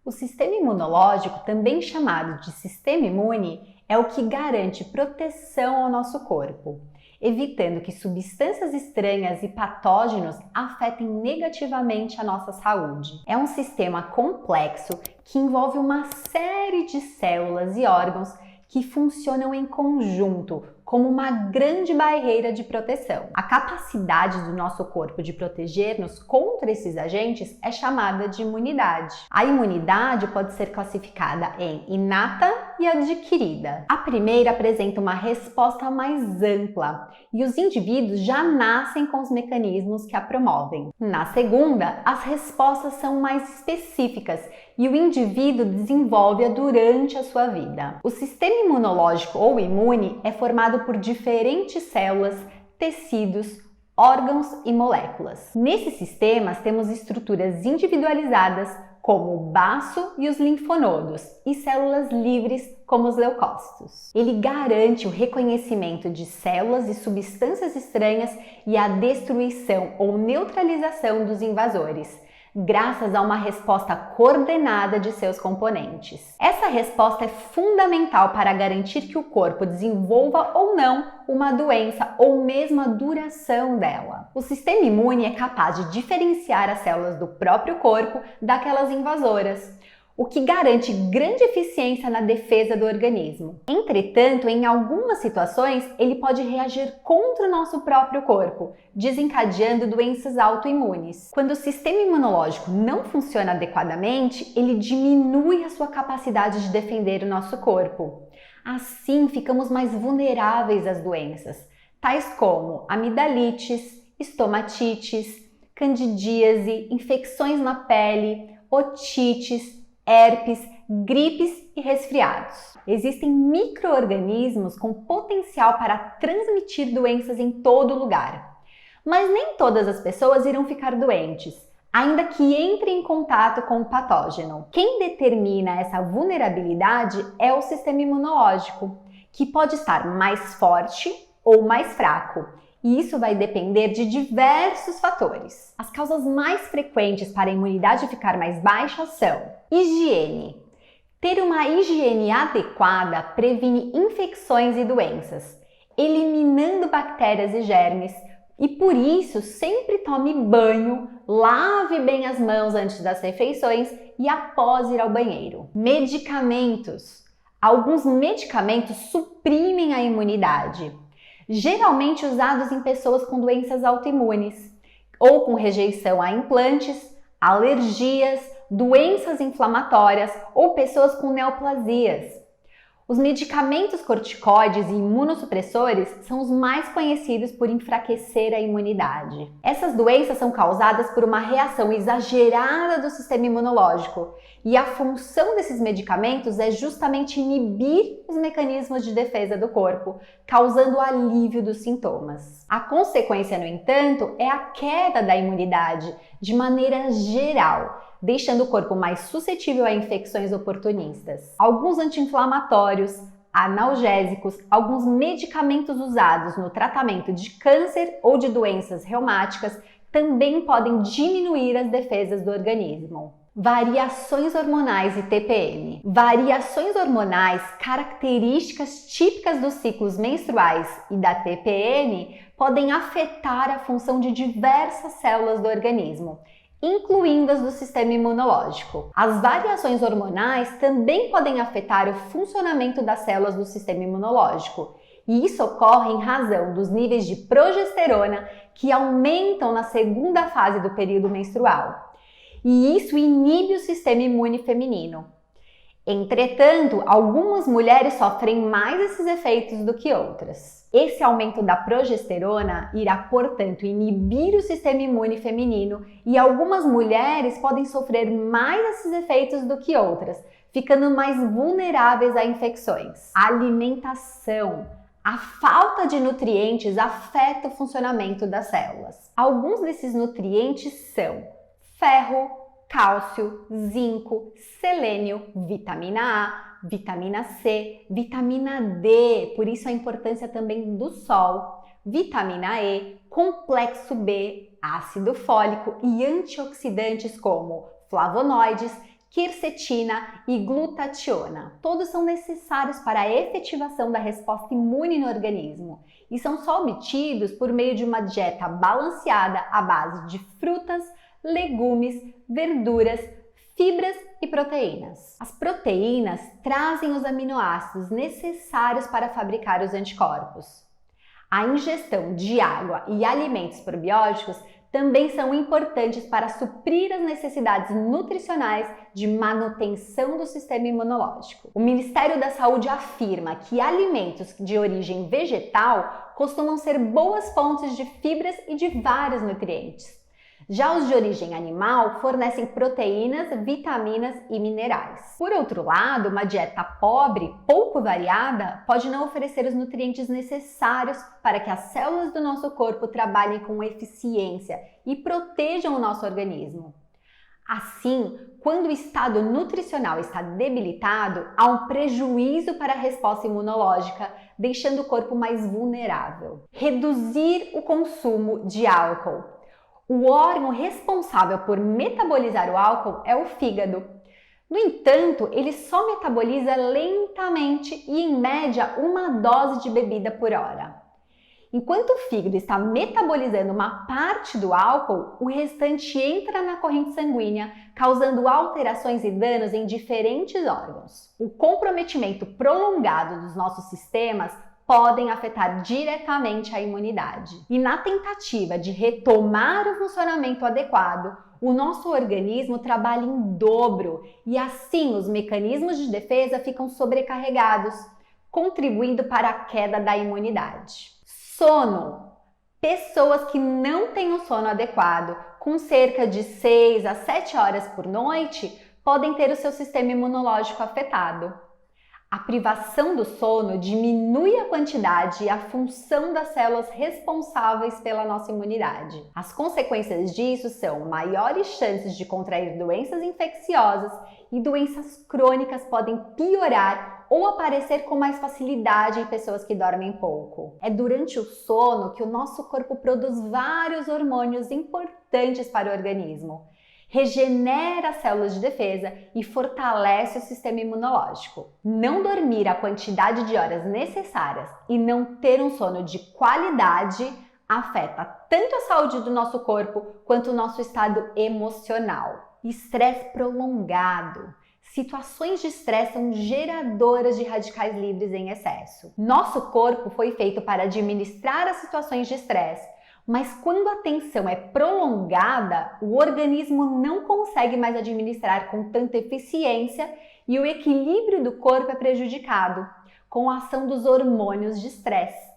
O sistema imunológico, também chamado de sistema imune, é o que garante proteção ao nosso corpo, evitando que substâncias estranhas e patógenos afetem negativamente a nossa saúde. É um sistema complexo que envolve uma série de células e órgãos que funcionam em conjunto como uma grande barreira de proteção. A capacidade do nosso corpo de proteger-nos contra esses agentes é chamada de imunidade. A imunidade pode ser classificada em inata e adquirida. A primeira apresenta uma resposta mais ampla e os indivíduos já nascem com os mecanismos que a promovem. Na segunda, as respostas são mais específicas e o indivíduo desenvolve-a durante a sua vida. O sistema imunológico ou imune é formado por diferentes células, tecidos, órgãos e moléculas. Nesses sistemas temos estruturas individualizadas como o baço e os linfonodos e células livres como os leucócitos. Ele garante o reconhecimento de células e substâncias estranhas e a destruição ou neutralização dos invasores, graças a uma resposta coordenada de seus componentes. Essa resposta é fundamental para garantir que o corpo desenvolva ou não uma doença ou mesmo a duração dela. O sistema imune é capaz de diferenciar as células do próprio corpo daquelas invasoras, o que garante grande eficiência na defesa do organismo. Entretanto, em algumas situações, ele pode reagir contra o nosso próprio corpo, desencadeando doenças autoimunes. Quando o sistema imunológico não funciona adequadamente, ele diminui a sua capacidade de defender o nosso corpo. Assim, ficamos mais vulneráveis às doenças, tais como amidalites, estomatites, candidíase, infecções na pele, otites, herpes, gripes e resfriados. Existem micro-organismos com potencial para transmitir doenças em todo lugar. Mas nem todas as pessoas irão ficar doentes, ainda que entrem em contato com o patógeno. Quem determina essa vulnerabilidade é o sistema imunológico, que pode estar mais forte ou mais fraco. E isso vai depender de diversos fatores. As causas mais frequentes para a imunidade ficar mais baixa são: higiene. Ter uma higiene adequada previne infecções e doenças, eliminando bactérias e germes. E por isso, sempre tome banho, lave bem as mãos antes das refeições e após ir ao banheiro. Medicamentos. Alguns medicamentos suprimem a imunidade, geralmente usados em pessoas com doenças autoimunes, ou com rejeição a implantes, alergias, doenças inflamatórias ou pessoas com neoplasias. Os medicamentos corticoides e imunossupressores são os mais conhecidos por enfraquecer a imunidade. Essas doenças são causadas por uma reação exagerada do sistema imunológico, e a função desses medicamentos é justamente inibir os mecanismos de defesa do corpo, causando alívio dos sintomas. A consequência, no entanto, é a queda da imunidade de maneira geral, deixando o corpo mais suscetível a infecções oportunistas. Alguns anti-inflamatórios, analgésicos, alguns medicamentos usados no tratamento de câncer ou de doenças reumáticas também podem diminuir as defesas do organismo. Variações hormonais e TPM. Variações hormonais, características típicas dos ciclos menstruais e da TPM, podem afetar a função de diversas células do organismo, incluindo as do sistema imunológico. As variações hormonais também podem afetar o funcionamento das células do sistema imunológico, e isso ocorre em razão dos níveis de progesterona que aumentam na segunda fase do período menstrual. E isso inibe o sistema imune feminino. Entretanto, algumas mulheres sofrem mais esses efeitos do que outras. Esse aumento da progesterona irá, portanto, inibir o sistema imune feminino e algumas mulheres podem sofrer mais esses efeitos do que outras, ficando mais vulneráveis a infecções. A alimentação. A falta de nutrientes afeta o funcionamento das células. Alguns desses nutrientes são ferro, cálcio, zinco, selênio, vitamina A, vitamina C, vitamina D, por isso a importância também do sol, vitamina E, complexo B, ácido fólico e antioxidantes como flavonoides, quercetina e glutationa. Todos são necessários para a efetivação da resposta imune no organismo e são só obtidos por meio de uma dieta balanceada à base de frutas, legumes, verduras, fibras e proteínas. As proteínas trazem os aminoácidos necessários para fabricar os anticorpos. A ingestão de água e alimentos probióticos também são importantes para suprir as necessidades nutricionais de manutenção do sistema imunológico. O Ministério da Saúde afirma que alimentos de origem vegetal costumam ser boas fontes de fibras e de vários nutrientes. Já os de origem animal fornecem proteínas, vitaminas e minerais. Por outro lado, uma dieta pobre, pouco variada, pode não oferecer os nutrientes necessários para que as células do nosso corpo trabalhem com eficiência e protejam o nosso organismo. Assim, quando o estado nutricional está debilitado, há um prejuízo para a resposta imunológica, deixando o corpo mais vulnerável. Reduzir o consumo de álcool. O órgão responsável por metabolizar o álcool é o fígado. No entanto, ele só metaboliza lentamente e, em média, uma dose de bebida por hora. Enquanto o fígado está metabolizando uma parte do álcool, o restante entra na corrente sanguínea, causando alterações e danos em diferentes órgãos. O comprometimento prolongado dos nossos sistemas podem afetar diretamente a imunidade. E na tentativa de retomar o funcionamento adequado, o nosso organismo trabalha em dobro e assim os mecanismos de defesa ficam sobrecarregados, contribuindo para a queda da imunidade. Sono. Pessoas que não têm o sono adequado, com cerca de 6 a 7 horas por noite, podem ter o seu sistema imunológico afetado. A privação do sono diminui a quantidade e a função das células responsáveis pela nossa imunidade. As consequências disso são maiores chances de contrair doenças infecciosas e doenças crônicas podem piorar ou aparecer com mais facilidade em pessoas que dormem pouco. É durante o sono que o nosso corpo produz vários hormônios importantes para o organismo, regenera as células de defesa e fortalece o sistema imunológico. Não dormir a quantidade de horas necessárias e não ter um sono de qualidade afeta tanto a saúde do nosso corpo quanto o nosso estado emocional. Estresse prolongado. Situações de estresse são geradoras de radicais livres em excesso. Nosso corpo foi feito para administrar as situações de estresse, mas quando a tensão é prolongada, o organismo não consegue mais administrar com tanta eficiência e o equilíbrio do corpo é prejudicado, com a ação dos hormônios de estresse.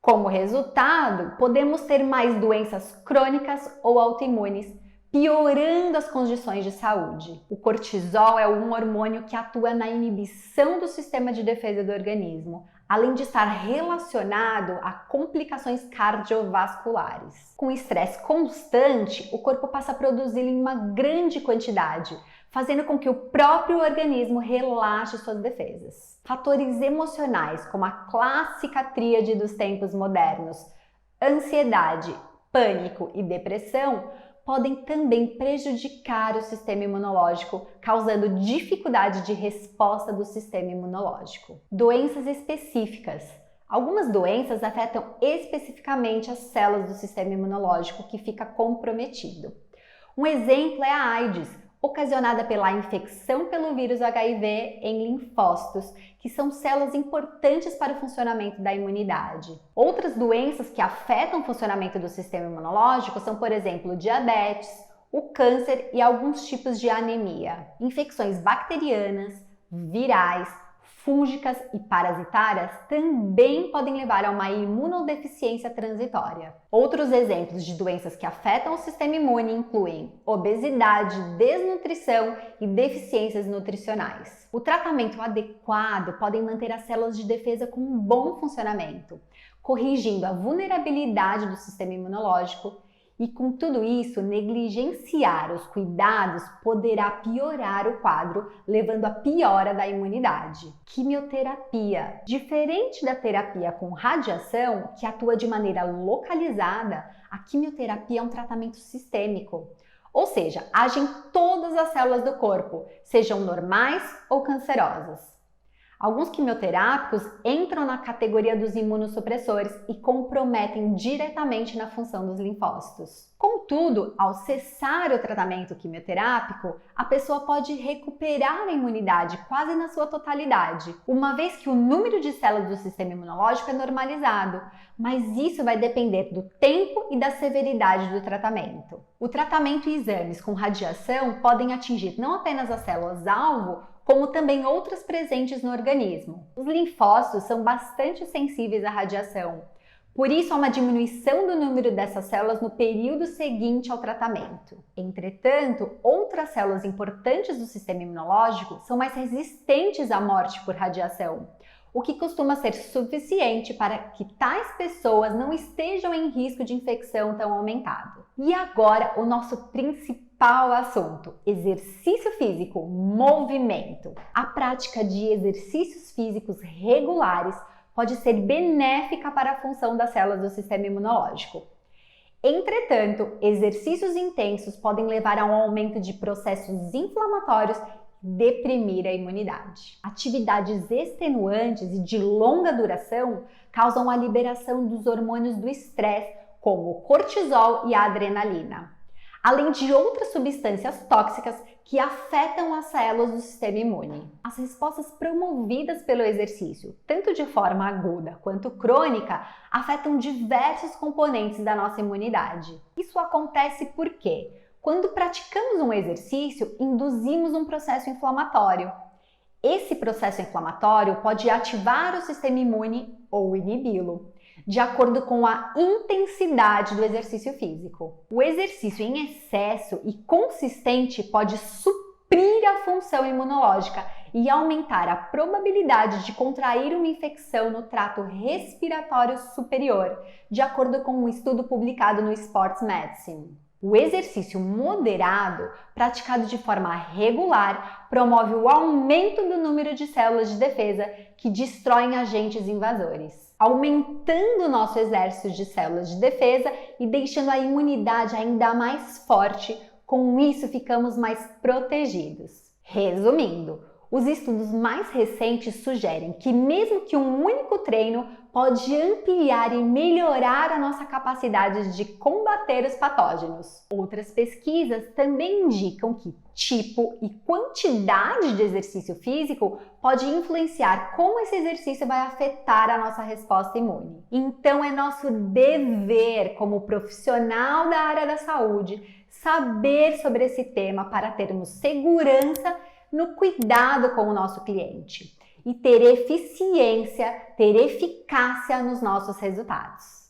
Como resultado, podemos ter mais doenças crônicas ou autoimunes, piorando as condições de saúde. O cortisol é um hormônio que atua na inibição do sistema de defesa do organismo, além de estar relacionado a complicações cardiovasculares. Com estresse constante, o corpo passa a produzi-lo em uma grande quantidade, fazendo com que o próprio organismo relaxe suas defesas. Fatores emocionais, como a clássica tríade dos tempos modernos, ansiedade, pânico e depressão, podem também prejudicar o sistema imunológico, causando dificuldade de resposta do sistema imunológico. Doenças específicas. Algumas doenças afetam especificamente as células do sistema imunológico que fica comprometido. Um exemplo é a AIDS, ocasionada pela infecção pelo vírus HIV em linfócitos, que são células importantes para o funcionamento da imunidade. Outras doenças que afetam o funcionamento do sistema imunológico são, por exemplo, o diabetes, o câncer e alguns tipos de anemia. Infecções bacterianas, virais, fúngicas e parasitárias também podem levar a uma imunodeficiência transitória. Outros exemplos de doenças que afetam o sistema imune incluem obesidade, desnutrição e deficiências nutricionais. O tratamento adequado pode manter as células de defesa com um bom funcionamento, corrigindo a vulnerabilidade do sistema imunológico. E com tudo isso, negligenciar os cuidados poderá piorar o quadro, levando à piora da imunidade. Quimioterapia. Diferente da terapia com radiação, que atua de maneira localizada, a quimioterapia é um tratamento sistêmico. ou seja, age em todas as células do corpo, sejam normais ou cancerosas. Alguns quimioterápicos entram na categoria dos imunossupressores e comprometem diretamente na função dos linfócitos. Contudo, ao cessar o tratamento quimioterápico, a pessoa pode recuperar a imunidade quase na sua totalidade, uma vez que o número de células do sistema imunológico é normalizado, mas isso vai depender do tempo e da severidade do tratamento. O tratamento e exames com radiação podem atingir não apenas as células-alvo, como também outras presentes no organismo. Os linfócitos são bastante sensíveis à radiação, por isso há uma diminuição do número dessas células no período seguinte ao tratamento. Entretanto, outras células importantes do sistema imunológico são mais resistentes à morte por radiação, o que costuma ser suficiente para que tais pessoas não estejam em risco de infecção tão aumentado. E agora, o nosso principal assunto: exercício físico, movimento. A prática de exercícios físicos regulares pode ser benéfica para a função das células do sistema imunológico. Entretanto, exercícios intensos podem levar a um aumento de processos inflamatórios e deprimir a imunidade. Atividades extenuantes e de longa duração causam a liberação dos hormônios do estresse, como o cortisol e a adrenalina, além de outras substâncias tóxicas que afetam as células do sistema imune. As respostas promovidas pelo exercício, tanto de forma aguda quanto crônica, afetam diversos componentes da nossa imunidade. Isso acontece porque, quando praticamos um exercício, induzimos um processo inflamatório. Esse processo inflamatório pode ativar o sistema imune ou inibi-lo, de acordo com a intensidade do exercício físico. O exercício em excesso e consistente pode suprir a função imunológica e aumentar a probabilidade de contrair uma infecção no trato respiratório superior, de acordo com um estudo publicado no Sports Medicine. O exercício moderado, praticado de forma regular, promove o aumento do número de células de defesa que destroem agentes invasores, aumentando o nosso exército de células de defesa e deixando a imunidade ainda mais forte. Com isso, ficamos mais protegidos. Resumindo, os estudos mais recentes sugerem que mesmo que um único treino pode ampliar e melhorar a nossa capacidade de combater os patógenos. Outras pesquisas também indicam que tipo e quantidade de exercício físico pode influenciar como esse exercício vai afetar a nossa resposta imune. Então é nosso dever como profissional da área da saúde saber sobre esse tema para termos segurança no cuidado com o nosso cliente e ter eficiência, ter eficácia nos nossos resultados.